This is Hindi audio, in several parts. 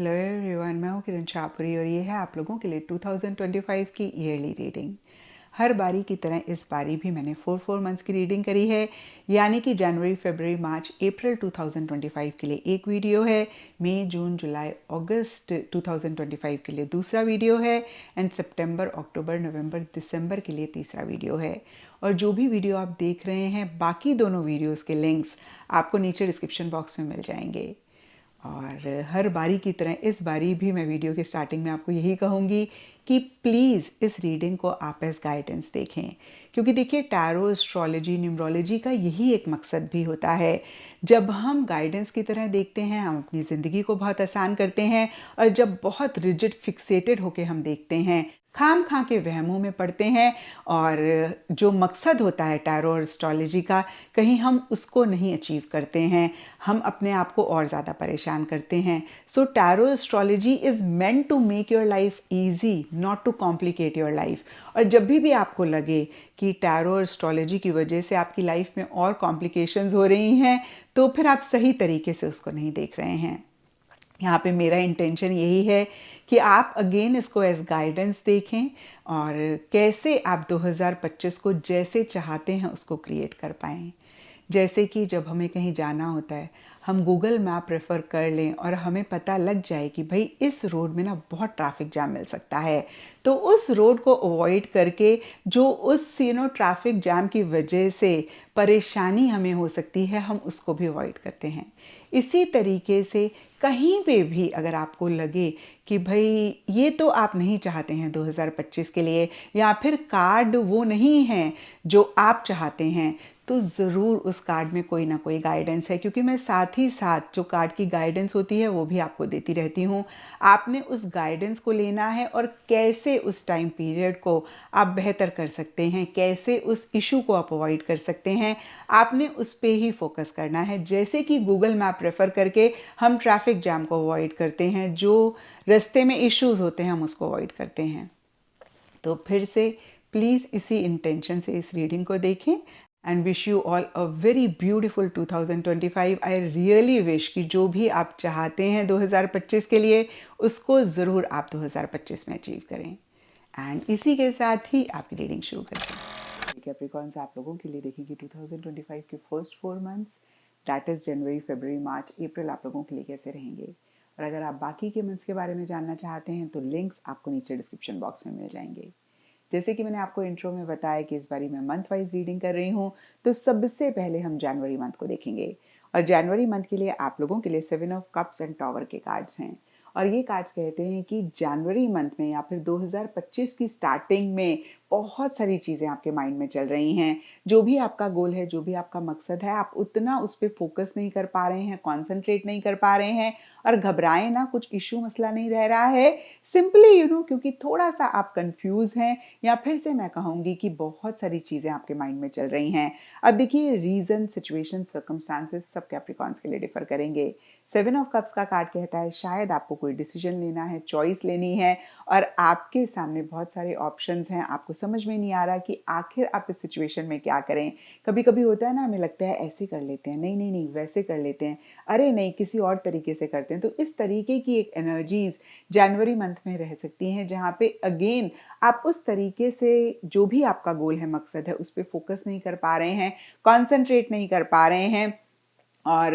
हेलो एवरीवन, मैं हूँ किरण शाहपुरी और ये है आप लोगों के लिए 2025 की ईयरली रीडिंग। हर बारी की तरह इस बारी भी मैंने 4 मंथ्स की रीडिंग करी है, यानी कि जनवरी, फरवरी, मार्च, अप्रैल 2025 के लिए एक वीडियो है, मई, जून, जुलाई, अगस्त 2025 के लिए दूसरा वीडियो है एंड सितंबर, अक्टूबर, नवंबर, दिसंबर के लिए तीसरा वीडियो है। और जो भी वीडियो आप देख रहे हैं, बाकी दोनों वीडियोज़ के लिंक्स आपको नीचे डिस्क्रिप्शन बॉक्स में मिल जाएंगे। और हर बारी की तरह इस बारी भी मैं वीडियो के स्टार्टिंग में आपको यही कहूँगी कि प्लीज़ इस रीडिंग को आप एज गाइडेंस देखें, क्योंकि देखिए टैरो, एस्ट्रोलॉजी, न्यूमरोलॉजी का यही एक मकसद भी होता है। जब हम गाइडेंस की तरह देखते हैं, हम अपनी ज़िंदगी को बहुत आसान करते हैं, और जब बहुत रिजिड फिक्सेटेड होके हम देखते हैं, खाम खा के वहमों में पड़ते हैं, और जो मकसद होता है टैरो और एस्ट्रोलॉजी का, कहीं हम उसको नहीं अचीव करते हैं, हम अपने आप को और ज़्यादा परेशान करते हैं। So tarot astrology is meant to make your life easy, not to complicate your life. और जब भी आपको लगे कि टैरो एस्ट्रोलॉजी की वजह से आपकी लाइफ में और कॉम्प्लिकेशंस हो रही हैं, तो फिर आप सही तरीके से उसको नहीं देख रहे हैं। यहाँ पे मेरा इंटेंशन यही है कि आप अगेन इसको एज गाइडेंस देखें और कैसे आप 2025 को जैसे चाहते हैं उसको क्रिएट कर पाएँ। जैसे कि जब हमें कहीं जाना होता है, हम गूगल मैप रेफ़र कर लें और हमें पता लग जाए कि भाई इस रोड में ना बहुत ट्रैफिक जाम मिल सकता है, तो उस रोड को अवॉइड करके जो उस ट्रैफिक जाम की वजह से परेशानी हमें हो सकती है, हम उसको भी अवॉइड करते हैं। इसी तरीके से कहीं पे भी अगर आपको लगे कि भाई ये तो आप नहीं चाहते हैं 2025 के लिए, या फिर कार्ड वो नहीं है जो आप चाहते हैं, तो ज़रूर उस कार्ड में कोई ना कोई गाइडेंस है, क्योंकि मैं साथ ही साथ जो कार्ड की गाइडेंस होती है वो भी आपको देती रहती हूँ। आपने उस गाइडेंस को लेना है और कैसे उस टाइम पीरियड को आप बेहतर कर सकते हैं, कैसे उस इशू को आप अवॉइड कर सकते हैं, आपने उस पे ही फोकस करना है। जैसे कि गूगल मैप रेफ़र करके हम ट्रैफिक जैम को अवॉइड करते हैं, जो रास्ते में इश्यूज़ होते हैं हम उसको अवॉइड करते हैं। तो फिर से प्लीज़ इसी इंटेंशन से इस रीडिंग को देखें and wish you all a very beautiful 2025। I really wish कि जो भी आप चाहते हैं 2025 के लिए, उसको ज़रूर आप 2025 में अचीव करें। एंड इसी के साथ ही आपकी रीडिंग शुरू करते हैं। कैप्रिकॉर्न्स आप लोगों के लिए देखेंगे 2025 के first 4 months, that is January, February, March, April आप लोगों के लिए कैसे रहेंगे। और अगर आप बाकी के मंथ्स के बारे में जानना चाहते हैं, तो लिंक्स आपको नीचे डिस्क्रिप्शन बॉक्स में मिल जाएंगे। जैसे कि मैंने आपको इंट्रो में बताया कि इस बारी मैं मंथ वाइज रीडिंग कर रही हूँ, तो सबसे पहले हम जनवरी मंथ को देखेंगे। और जनवरी मंथ के लिए आप लोगों के लिए 7 ऑफ कप्स एंड टॉवर के कार्ड्स हैं। और ये कार्ड्स कहते हैं कि जनवरी मंथ में या फिर 2025 की स्टार्टिंग में बहुत सारी चीज़ें आपके माइंड में चल रही हैं। जो भी आपका गोल है, जो भी आपका मकसद है, आप उतना उस पर फोकस नहीं कर पा रहे हैं, कॉन्सेंट्रेट नहीं कर पा रहे हैं। और घबराएं ना, कुछ इशू मसला नहीं रह रहा है, सिंपली क्योंकि थोड़ा सा आप कंफ्यूज हैं, या फिर से मैं कहूँगी कि बहुत सारी चीज़ें आपके माइंड में चल रही हैं। अब देखिए, रीज़न, सिचुएशन, सर्कमस्टांसेस सब कैप्रिकॉर्न्स के लिए डिफर करेंगे। 7 ऑफ कप्स का कार्ड कहता है शायद आपको कोई डिसीजन लेना है, चॉइस लेनी है, और आपके सामने बहुत सारे ऑप्शंस हैं। आपको समझ में नहीं आ रहा कि आखिर आप इस सिचुएशन में क्या करें। कभी कभी होता है ना, हमें लगता है ऐसे कर लेते हैं, नहीं नहीं नहीं वैसे कर लेते हैं, अरे नहीं किसी और तरीके से करते हैं। तो इस तरीके की एक एनर्जीज जनवरी मंथ में रह सकती हैं, जहाँ पे अगेन आप उस तरीके से जो भी आपका गोल है, मकसद है, उस पर फोकस नहीं कर पा रहे हैं, कॉन्सेंट्रेट नहीं कर पा रहे हैं। और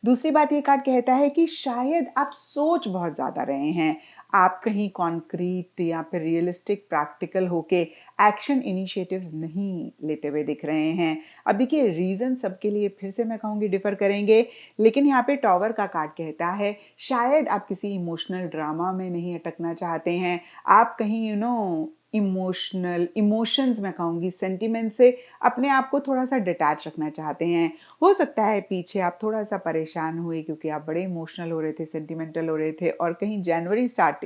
दूसरी बात, ये कार्ड कहता है कि शायद आप सोच बहुत ज़्यादा रहे हैं, आप कहीं कॉन्क्रीट या फिर रियलिस्टिक, प्रैक्टिकल होके एक्शन इनिशिएटिव्स नहीं लेते हुए दिख रहे हैं। अब देखिए, रीज़न सबके लिए फिर से मैं कहूँगी डिफ़र करेंगे, लेकिन यहाँ पे टॉवर का कार्ड कहता है शायद आप किसी इमोशनल ड्रामा में नहीं अटकना चाहते हैं, आप कहीं इमोशंस मैं कहूँगी सेंटिमेंट से अपने आप को थोड़ा सा डिटैच रखना चाहते हैं। हो सकता है पीछे आप थोड़ा सा परेशान हुए क्योंकि आप बड़े इमोशनल हो रहे थे, सेंटिमेंटल हो रहे थे, और कहीं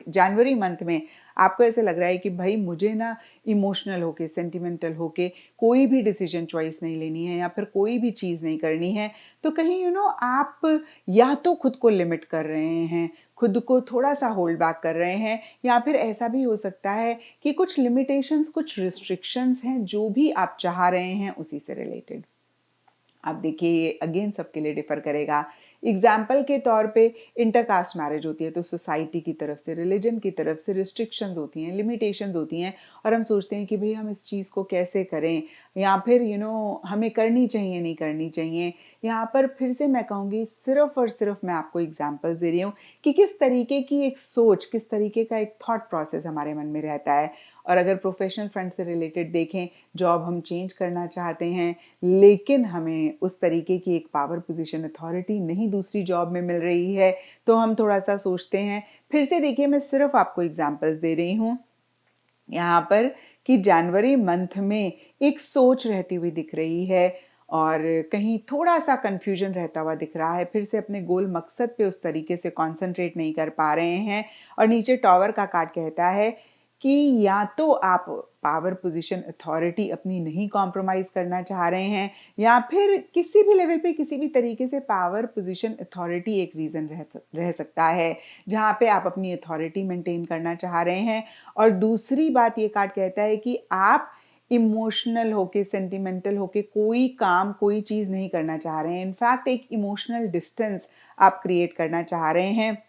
जनवरी मंथ में आपको ऐसे लग रहा है कि भाई मुझे ना इमोशनल होके, सेंटिमेंटल होके कोई भी डिसीजन चॉइस नहीं लेनी है, या फिर कोई भी चीज़ नहीं करनी है। तो कहीं आप या तो खुद को लिमिट कर रहे हैं, खुद को थोड़ा सा होल्ड बैक कर रहे हैं, या फिर ऐसा भी हो सकता है कि कुछ लिमिटेशंस, कुछ रिस्ट्रिक्शंस हैं जो भी आप चाह रहे हैं उसी से रिलेटेड। अब देखिए, ये अगेन सबके लिए डिफर करेगा। एग्जाम्पल के तौर पे इंटरकास्ट मैरिज होती है तो सोसाइटी की तरफ से, रिलीजन की तरफ से रिस्ट्रिक्शंस होती हैं, लिमिटेशंस होती हैं और हम सोचते हैं कि भाई हम इस चीज़ को कैसे करें या फिर हमें करनी चाहिए नहीं करनी चाहिए। यहाँ पर फिर से मैं कहूँगी सिर्फ और सिर्फ मैं आपको एग्जाम्पल्स दे रही हूँ कि किस तरीके की एक सोच, किस तरीके का एक थॉट प्रोसेस हमारे मन में रहता है। और अगर प्रोफेशनल फ्रंट से रिलेटेड देखें, जॉब हम चेंज करना चाहते हैं लेकिन हमें उस तरीके की एक पावर पोजीशन अथॉरिटी नहीं दूसरी जॉब में मिल रही है तो हम थोड़ा सा सोचते हैं। फिर से देखिए मैं सिर्फ आपको एग्जांपल्स दे रही हूँ यहाँ पर कि जनवरी मंथ में एक सोच रहती हुई दिख रही है और कहीं थोड़ा सा कंफ्यूजन रहता हुआ दिख रहा है, फिर से अपने गोल मकसद पे उस तरीके से कंसंट्रेट नहीं कर पा रहे हैं। और नीचे टॉवर का कार्ड कहता है कि या तो आप पावर पोजीशन अथॉरिटी अपनी नहीं कॉम्प्रोमाइज करना चाह रहे हैं या फिर किसी भी लेवल पे किसी भी तरीके से पावर पोजीशन अथॉरिटी एक रीज़न रह सकता है जहाँ पे आप अपनी अथॉरिटी मेंटेन करना चाह रहे हैं। और दूसरी बात ये कार्ड कहता है कि आप इमोशनल होके, सेंटिमेंटल होके कोई काम, कोई चीज़ नहीं करना चाह रहे हैं। इनफैक्ट एक इमोशनल डिस्टेंस आप क्रिएट करना चाह रहे हैं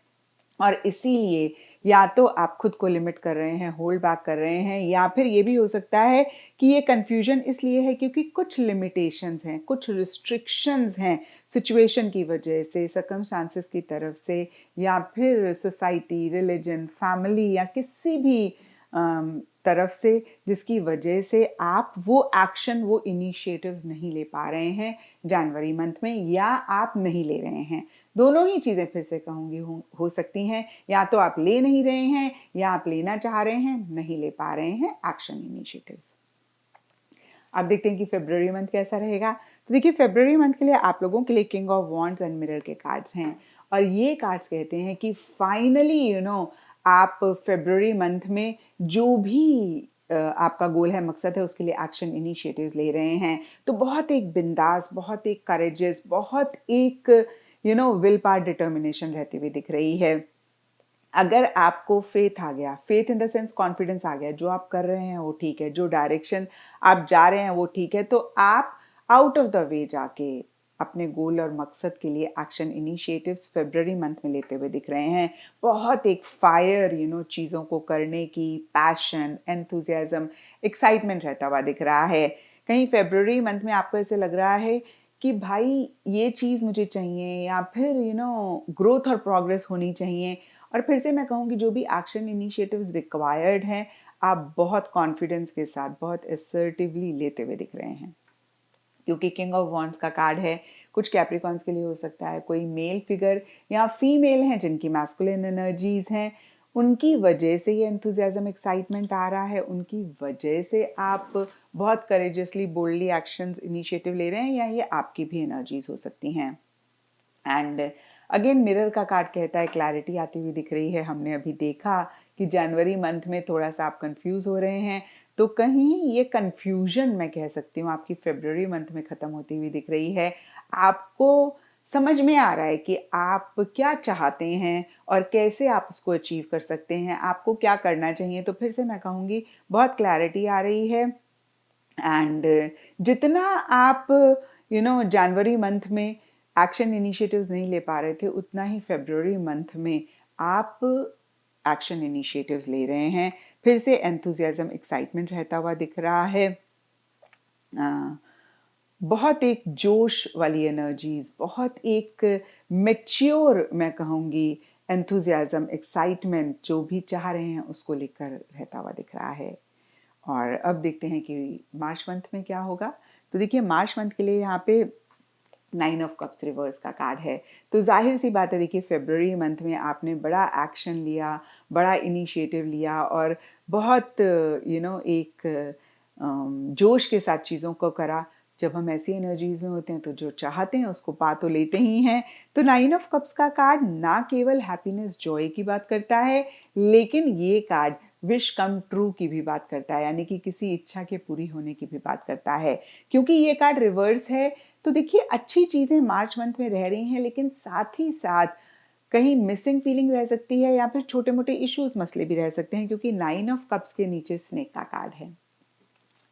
और इसीलिए या तो आप खुद को लिमिट कर रहे हैं, होल्ड बैक कर रहे हैं या फिर ये भी हो सकता है कि ये कन्फ्यूजन इसलिए है क्योंकि कुछ लिमिटेशंस हैं, कुछ रिस्ट्रिक्शंस हैं सिचुएशन की वजह से, सर्कमस्टांसेस की तरफ से या फिर सोसाइटी, रिलीजन, फैमिली या किसी भी तरफ से जिसकी वजह से आप वो एक्शन, वो इनिशिएटिव्स नहीं ले पा रहे हैं जनवरी मंथ में या आप नहीं ले रहे हैं। दोनों ही चीज़ें फिर से कहूँगी हो सकती हैं, या तो आप ले नहीं रहे हैं या आप लेना चाह रहे हैं, नहीं ले पा रहे हैं एक्शन इनिशिएटिव्स। अब देखते हैं कि फरवरी मंथ कैसा रहेगा। तो देखिए फरवरी मंथ के लिए आप लोगों के लिए king of wands and mirror के कार्ड्स हैं और ये कार्ड्स कहते हैं कि फाइनली आप फरवरी मंथ में जो भी आपका गोल है, मकसद है, उसके लिए एक्शन इनिशिएटिव्स ले रहे हैं तो बहुत एक बिंदास, बहुत एक करेजियस, बहुत एक विल पावर, डिटर्मिनेशन रहती हुई दिख रही है। अगर आपको फेथ आ गया, faith in the sense confidence आ गया, जो आप कर रहे हैं वो ठीक है, जो डायरेक्शन आप जा रहे हैं वो ठीक है, तो आप आउट ऑफ द वे जाके अपने गोल और मकसद के लिए एक्शन इनिशिएटिव्स फरवरी मंथ में लेते हुए दिख रहे हैं। बहुत एक फायर चीज़ों को करने की पैशन, एंथुजियाज्म, एक्साइटमेंट रहता हुआ दिख रहा है। कहीं फरवरी मंथ में आपको ऐसे लग रहा है कि भाई ये चीज़ मुझे चाहिए या फिर ग्रोथ और प्रोग्रेस होनी चाहिए। और फिर से मैं कहूँगी जो भी एक्शन इनिशिएटिव्स रिक्वायर्ड हैं आप बहुत कॉन्फिडेंस के साथ, बहुत असर्टिवली लेते हुए दिख रहे हैं क्योंकि किंग ऑफ वॉन्ड्स का कार्ड है। कुछ कैप्रिकॉन्स के लिए हो सकता है कोई मेल फिगर या फीमेल हैं जिनकी मैस्कुलिन एनर्जीज हैं, उनकी वजह से ये एंथुजियाज्म, एक्साइटमेंट आ रहा है, उनकी वजह से आप बहुत करेजियसली, बोल्डली एक्शंस, इनिशिएटिव ले रहे हैं या ये आपकी भी एनर्जीज हो सकती हैं। एंड अगेन मिरर का कार्ड कहता है क्लैरिटी आती हुई दिख रही है। हमने अभी देखा कि जनवरी मंथ में थोड़ा सा आप कंफ्यूज हो रहे हैं तो कहीं ये कंफ्यूजन मैं कह सकती हूँ आपकी फरवरी मंथ में ख़त्म होती हुई दिख रही है। आपको समझ में आ रहा है कि आप क्या चाहते हैं और कैसे आप उसको अचीव कर सकते हैं, आपको क्या करना चाहिए। तो फिर से मैं कहूँगी बहुत क्लैरिटी आ रही है। एंड जितना आप जनवरी मंथ में एक्शन इनिशिएटिव्स नहीं ले पा रहे थे उतना ही फरवरी मंथ में आप एक्शन इनिशिएटिव्स ले रहे हैं। फिर से एंथुजियाज्म, एक्साइटमेंट रहता हुआ दिख रहा है। बहुत एक जोश वाली एनर्जीज, बहुत एक मैच्योर मैं कहूँगी एंथुजियाज्म, एक्साइटमेंट जो भी चाह रहे हैं उसको लेकर रहता हुआ दिख रहा है। और अब देखते हैं कि मार्च मंथ में क्या होगा। तो देखिए मार्च मंथ के लिए यहाँ पे 9 ऑफ कप्स रिवर्स का कार्ड है। तो जाहिर सी बात है, देखिए फरवरी मंथ में आपने बड़ा एक्शन लिया, बड़ा इनिशिएटिव लिया और बहुत एक जोश के साथ चीज़ों को करा। जब हम ऐसी एनर्जीज में होते हैं तो जो चाहते हैं उसको पा तो लेते ही हैं। तो 9 ऑफ कप्स का कार्ड ना केवल हैप्पीनेस, जॉय की बात करता है, लेकिन ये कार्ड विश कम ट्रू की भी बात करता है, यानी कि किसी इच्छा के पूरी होने की भी बात करता है। क्योंकि ये कार्ड रिवर्स है तो देखिए अच्छी चीज़ें मार्च मंथ में रह रही हैं, लेकिन साथ ही साथ कहीं मिसिंग फीलिंग रह सकती है या फिर छोटे मोटे इश्यूज, मसले भी रह सकते हैं क्योंकि 9 ऑफ कप्स के नीचे स्नेक का कार्ड है।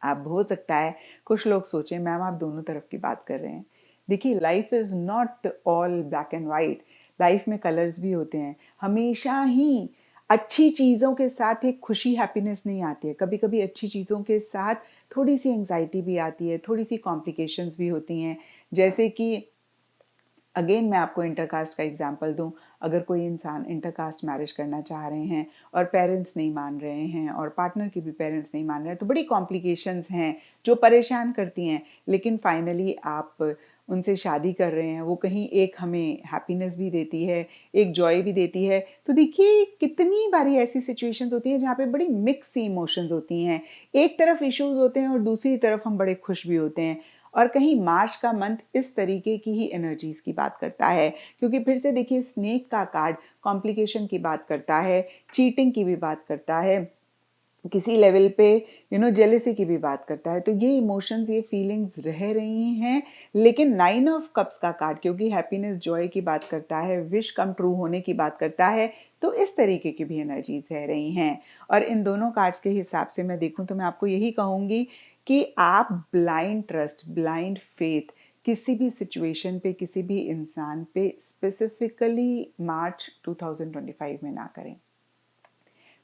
अब हो सकता है कुछ लोग सोचें मैम आप दोनों तरफ की बात कर रहे हैं। देखिए, life is not all black and white, life में कलर्स भी होते हैं। हमेशा ही अच्छी चीज़ों के साथ एक खुशी हैप्पीनेस नहीं आती है, कभी कभी अच्छी चीज़ों के साथ थोड़ी सी एंग्जाइटी भी आती है, थोड़ी सी कॉम्प्लिकेशंस भी होती हैं। जैसे कि अगेन मैं आपको इंटरकास्ट का एग्जांपल दूं, अगर कोई इंसान इंटरकास्ट मैरिज करना चाह रहे हैं और पेरेंट्स नहीं मान रहे हैं और पार्टनर के भी पेरेंट्स नहीं मान रहे हैं, तो बड़ी कॉम्प्लिकेशंस हैं जो परेशान करती हैं। लेकिन फाइनली आप उनसे शादी कर रहे हैं, वो कहीं एक हमें हैप्पीनेस भी देती है, एक जॉय भी देती है। तो देखिए, कितनी बारी ऐसी सिचुएशंस होती हैं जहाँ पे बड़ी मिक्स इमोशंस होती हैं, एक तरफ इश्यूज होते हैं और दूसरी तरफ हम बड़े खुश भी होते हैं। और कहीं मार्च का मंथ इस तरीके की ही एनर्जीज की बात करता है, क्योंकि फिर से देखिए, स्नेक का कार्ड कॉम्प्लिकेशन की बात करता है, चीटिंग की भी बात करता है, किसी लेवल पे जेलेसी की भी बात करता है। तो ये इमोशंस, ये फीलिंग्स रह रही हैं। लेकिन 9 ऑफ कप्स का कार्ड क्योंकि हैप्पीनेस जॉय की बात करता है, विश कम ट्रू होने की बात करता है, तो इस तरीके की भी एनर्जीज रह रही हैं। और इन दोनों कार्ड्स के हिसाब से मैं देखूं तो मैं आपको यही कहूंगी कि आप ब्लाइंड ट्रस्ट, ब्लाइंड फेथ किसी भी सिचुएशन पे, किसी भी इंसान पे स्पेसिफिकली मार्च 2025 में ना करें।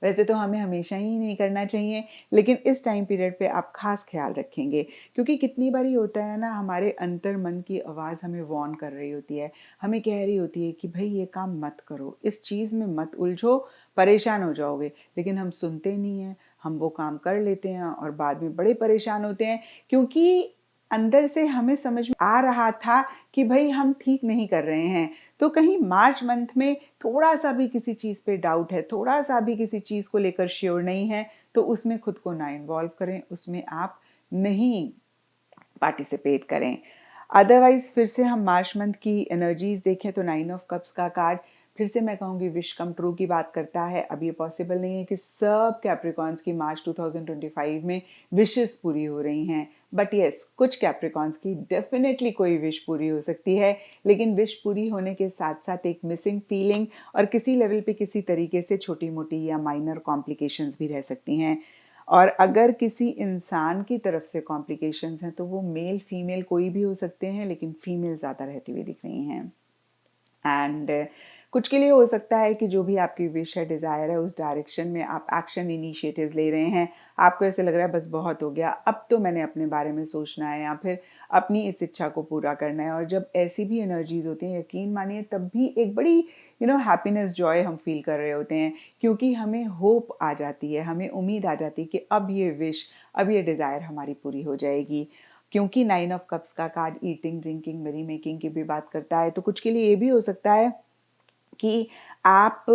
वैसे तो हमें हमेशा ही नहीं करना चाहिए, लेकिन इस टाइम पीरियड पे आप खास ख्याल रखेंगे, क्योंकि कितनी बारी होता है ना, हमारे अंतर मन की आवाज़ हमें वार्न कर रही होती है, हमें कह रही होती है कि भाई ये काम मत करो, इस चीज़ में मत उलझो, परेशान हो जाओगे। लेकिन हम सुनते नहीं हैं, हम वो काम कर लेते हैं और बाद में बड़े परेशान होते हैं, क्योंकि अंदर से हमें समझ में आ रहा था कि भाई हम ठीक नहीं कर रहे हैं। तो कहीं मार्च मंथ में थोड़ा सा भी किसी चीज़ पे डाउट है, थोड़ा सा भी किसी चीज़ को लेकर श्योर नहीं है, तो उसमें खुद को ना इन्वॉल्व करें, उसमें आप नहीं पार्टिसिपेट करें। अदरवाइज फिर से हम मार्च मंथ की एनर्जीज देखें तो 9 ऑफ कप्स का कार्ड फिर से मैं कहूँगी विश कम ट्रू की बात करता है। अब ये पॉसिबल नहीं है कि सब कैप्रिकॉन्स की मार्च 2025 में विशेस पूरी हो रही हैं, बट येस, कुछ कैप्रिकॉन्स की डेफिनेटली कोई विश पूरी हो सकती है। लेकिन विश पूरी होने के साथ साथ एक मिसिंग फीलिंग और किसी लेवल पे किसी तरीके से छोटी मोटी या माइनर कॉम्प्लिकेशंस भी रह सकती हैं। और अगर किसी इंसान की तरफ से कॉम्प्लिकेशंस हैं तो वो मेल फीमेल कोई भी हो सकते हैं, लेकिन फीमेल ज़्यादा रहती हुई दिख रही हैं। एंड कुछ के लिए हो सकता है कि जो भी आपकी विश है, डिज़ायर है, उस डायरेक्शन में आप एक्शन इनिशिएटिव्स ले रहे हैं। आपको ऐसे लग रहा है बस बहुत हो गया, अब तो मैंने अपने बारे में सोचना है या फिर अपनी इस इच्छा को पूरा करना है। और जब ऐसी भी एनर्जीज होती हैं, यकीन मानिए, तब भी एक बड़ी हैप्पीनेस जॉय हम फील कर रहे होते हैं, क्योंकि हमें होप आ जाती है, हमें उम्मीद आ जाती है कि अब ये विश, अब ये डिज़ायर हमारी पूरी हो जाएगी। क्योंकि 9 ऑफ कप्स का कार्ड ईटिंग, ड्रिंकिंग, मेरी मेकिंग की भी बात करता है, तो कुछ के लिए ये भी हो सकता है कि आप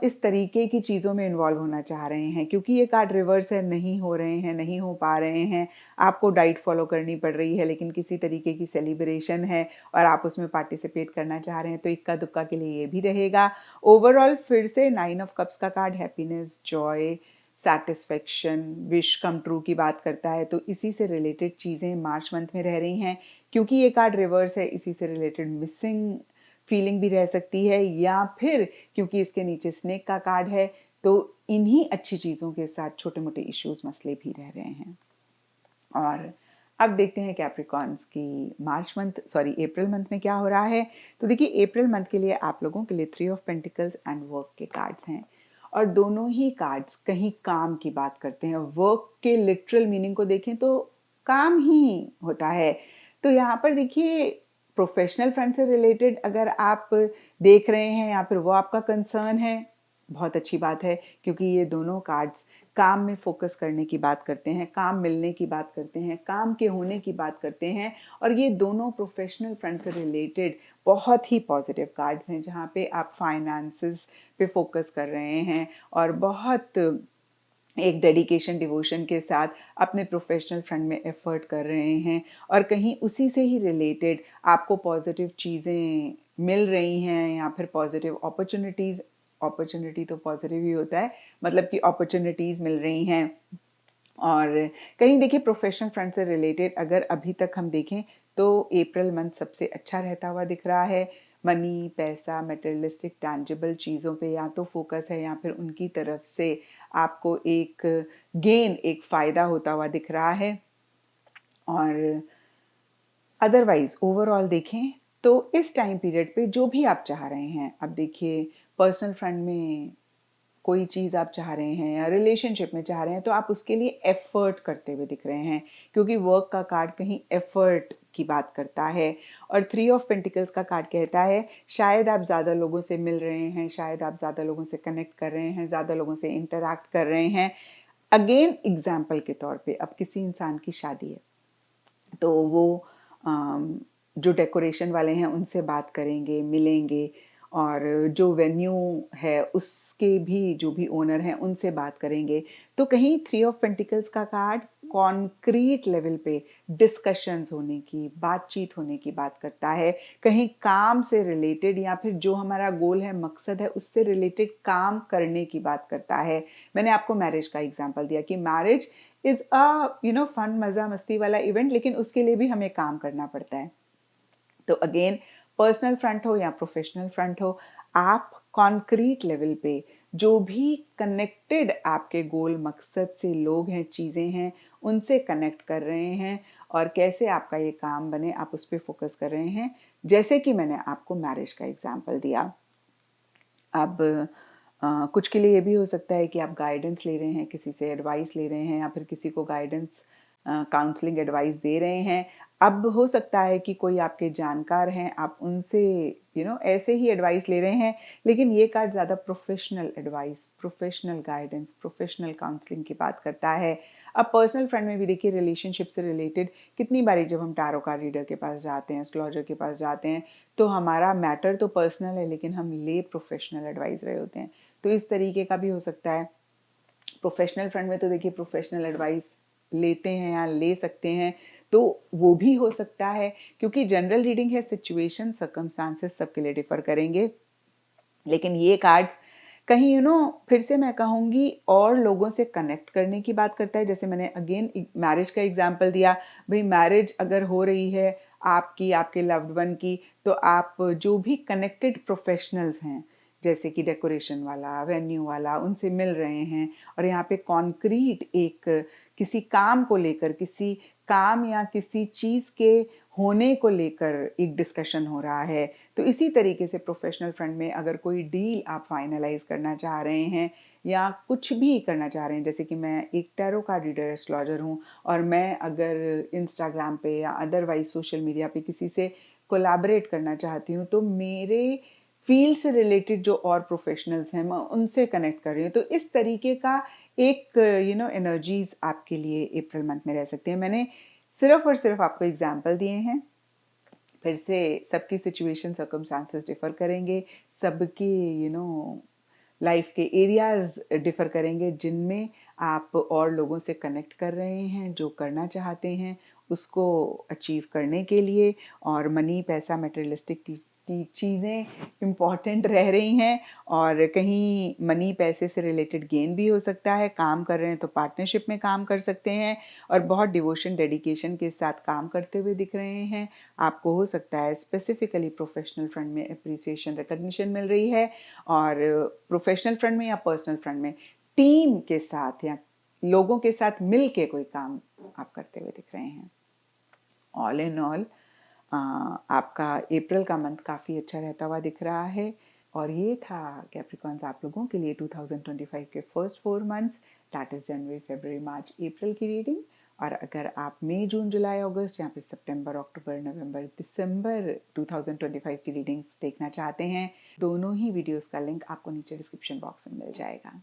इस तरीके की चीज़ों में इन्वॉल्व होना चाह रहे हैं, क्योंकि ये कार्ड रिवर्स है, नहीं हो रहे हैं, नहीं हो पा रहे हैं, आपको डाइट फॉलो करनी पड़ रही है, लेकिन किसी तरीके की सेलिब्रेशन है और आप उसमें पार्टिसिपेट करना चाह रहे हैं, तो इक्का दुक्का के लिए ये भी रहेगा। ओवरऑल फिर से 9 ऑफ कप्स का card happiness, Joy, satisfaction, wish come true की बात करता है, तो इसी से रिलेटेड चीज़ें मार्च मंथ में रह रही हैं। क्योंकि ये कार्ड रिवर्स है, इसी से रिलेटेड मिसिंग फीलिंग भी रह सकती है, या फिर क्योंकि इसके नीचे स्नेक का कार्ड है, तो इन्हीं अच्छी चीज़ों के साथ छोटे मोटे इश्यूज, मसले भी रह रहे हैं। और अब देखते हैं कैप्रिकॉन्स की March month, sorry, April month में क्या हो रहा है। तो देखिए, अप्रैल मंथ के लिए आप लोगों के लिए 3 ऑफ पेंटिकल्स एंड वर्क के कार्ड्स हैं, और दोनों ही कार्ड्स कहीं काम की बात करते हैं। वर्क के लिटरल मीनिंग को देखें तो काम ही होता है। तो यहाँ पर देखिए, प्रोफेशनल फ्रंट से रिलेटेड अगर आप देख रहे हैं या फिर वो आपका कंसर्न है, बहुत अच्छी बात है, क्योंकि ये दोनों कार्ड्स काम में फोकस करने की बात करते हैं, काम मिलने की बात करते हैं, काम के होने की बात करते हैं। और ये दोनों प्रोफेशनल फ्रंट से रिलेटेड बहुत ही पॉजिटिव कार्ड्स हैं, जहाँ पे आप फाइनेंसेस पे फोकस कर रहे हैं और बहुत एक डेडिकेशन, डिवोशन के साथ अपने प्रोफेशनल फ्रंट में एफर्ट कर रहे हैं, और कहीं उसी से ही रिलेटेड आपको पॉजिटिव चीज़ें मिल रही हैं या फिर पॉजिटिव अपॉर्चुनिटीज़, अपॉर्चुनिटी तो पॉजिटिव ही होता है, मतलब कि अपॉर्चुनिटीज़ मिल रही हैं। और कहीं देखिए, प्रोफेशनल फ्रंट से रिलेटेड अगर अभी तक हम देखें तो अप्रैल मंथ सबसे अच्छा रहता हुआ दिख रहा है। मनी, पैसा, मटेरियलिस्टिक टैंजिबल चीज़ों पे या तो फोकस है या फिर उनकी तरफ से आपको एक गेन, एक फ़ायदा होता हुआ दिख रहा है। और अदरवाइज ओवरऑल देखें तो इस टाइम पीरियड पे जो भी आप चाह रहे हैं, अब देखिए पर्सनल फ्रंट में कोई चीज़ आप चाह रहे हैं या रिलेशनशिप में चाह रहे हैं तो आप उसके लिए एफर्ट करते हुए दिख रहे हैं, क्योंकि वर्क का कार्ड कहीं एफर्ट की बात करता है। और 3 ऑफ पेंटिकल्स का कार्ड कहता है शायद आप ज़्यादा लोगों से मिल रहे हैं, शायद आप ज़्यादा लोगों से कनेक्ट कर रहे हैं, ज़्यादा लोगों से इंटरैक्ट कर रहे हैं। अगेन एग्जाम्पल के तौर पे अब किसी इंसान की शादी है तो वो जो डेकोरेशन वाले हैं उनसे बात करेंगे, मिलेंगे, और जो वेन्यू है उसके भी जो भी ओनर हैं उनसे बात करेंगे। तो कहीं 3 ऑफ पेंटिकल्स का कार्ड कॉन्क्रीट लेवल पे डिस्कशंस होने की, बातचीत होने की बात करता है। कहीं काम से रिलेटेड या फिर जो हमारा गोल है, मकसद है, उससे रिलेटेड काम करने की बात करता है। मैंने आपको मैरिज का एग्जांपल दिया कि मैरिज इज अ फन, मजा मस्ती वाला इवेंट, लेकिन उसके लिए भी हमें काम करना पड़ता है। तो अगेन पर्सनल फ्रंट हो या प्रोफेशनल फ्रंट हो, आप कॉन्क्रीट लेवल पे जो भी कनेक्टेड आपके गोल मकसद से लोग हैं, चीज़ें हैं, उनसे कनेक्ट कर रहे हैं और कैसे आपका ये काम बने आप उस पर फोकस कर रहे हैं। जैसे कि मैंने आपको मैरिज का एग्जाम्पल दिया। अब कुछ के लिए ये भी हो सकता है कि आप गाइडेंस ले रहे हैं, किसी से एडवाइस ले रहे हैं या फिर किसी को गाइडेंस काउंसलिंग एडवाइस दे रहे हैं। अब हो सकता है कि कोई आपके जानकार हैं, आप उनसे ऐसे ही एडवाइस ले रहे हैं, लेकिन ये कार्ड ज़्यादा professional advice, professional guidance, professional counselling की बात करता है। अब पर्सनल फ्रेंड में भी देखिए रिलेशनशिप से रिलेटेड कितनी बारी जब हम टैरो कार्ड रीडर के पास जाते हैं, एस्ट्रोलॉजर के पास जाते हैं, तो हमारा मैटर तो पर्सनल है लेकिन हम ले प्रोफेशनल एडवाइस रहे होते हैं। तो इस तरीके का भी हो सकता है। प्रोफेशनल फ्रंट में तो देखिए प्रोफेशनल एडवाइस लेते हैं या ले सकते हैं, तो वो भी हो सकता है, क्योंकि जनरल रीडिंग है, सिचुएशन सर्कमस्टांसेस सबके लिए डिफर करेंगे। लेकिन ये कार्ड्स कहीं फिर से मैं कहूँगी और लोगों से कनेक्ट करने की बात करता है। जैसे मैंने अगेन मैरिज का एग्जांपल दिया, भाई मैरिज अगर हो रही है आपकी, आपके लव्ड वन की, तो आप जो भी कनेक्टेड प्रोफेशनल्स हैं जैसे कि डेकोरेशन वाला, वेन्यू वाला, उनसे मिल रहे हैं और यहाँ पे कॉन्क्रीट एक किसी काम को लेकर, किसी काम या किसी चीज़ के होने को लेकर एक डिस्कशन हो रहा है। तो इसी तरीके से प्रोफेशनल फ्रंट में अगर कोई डील आप फाइनलाइज करना चाह रहे हैं या कुछ भी करना चाह रहे हैं, जैसे कि मैं एक टैरो कार्ड रीडर एस्ट्रोलॉजर हूँ और मैं अगर इंस्टाग्राम पे या अदरवाइज सोशल मीडिया पे किसी से कोलैबोरेट करना चाहती हूँ, तो मेरे फील्ड से रिलेटेड जो और प्रोफेशनल्स हैं मैं उनसे कनेक्ट कर रही हूँ। तो इस तरीके का एक एनर्जीज आपके लिए अप्रैल मंथ में रह सकती है। मैंने सिर्फ और सिर्फ आपको एग्जाम्पल दिए हैं। फिर से सबकी सिचुएशन सर्कमस्टांसेस डिफर करेंगे, सबकी लाइफ के एरियाज डिफर करेंगे जिनमें आप और लोगों से कनेक्ट कर रहे हैं, जो करना चाहते हैं उसको अचीव करने के लिए। और मनी, पैसा, मटेरियलिस्टिक की चीज़ें इम्पॉर्टेंट रह रही हैं और कहीं मनी पैसे से रिलेटेड गेन भी हो सकता है। काम कर रहे हैं तो पार्टनरशिप में काम कर सकते हैं और बहुत डिवोशन, डेडिकेशन के साथ काम करते हुए दिख रहे हैं। आपको हो सकता है स्पेसिफिकली प्रोफेशनल फ्रंट में अप्रिसिएशन, रिकग्निशन मिल रही है और प्रोफेशनल फ्रंट में या पर्सनल फ्रंट में टीम के साथ या लोगों के साथ मिल के कोई काम आप करते हुए दिख रहे हैं। ऑल इन ऑल आपका अप्रैल का मंथ काफ़ी अच्छा रहता हुआ दिख रहा है। और ये था कैप्रिकॉन्स आप लोगों के लिए 2025 के first 4 months, that is January, February, March, April की रीडिंग। और अगर आप मई, जून, जुलाई, अगस्त या फिर सितंबर, अक्टूबर, नवंबर, दिसंबर 2025 की रीडिंग्स देखना चाहते हैं, दोनों ही वीडियोस का लिंक आपको नीचे डिस्क्रिप्शन बॉक्स में मिल जाएगा।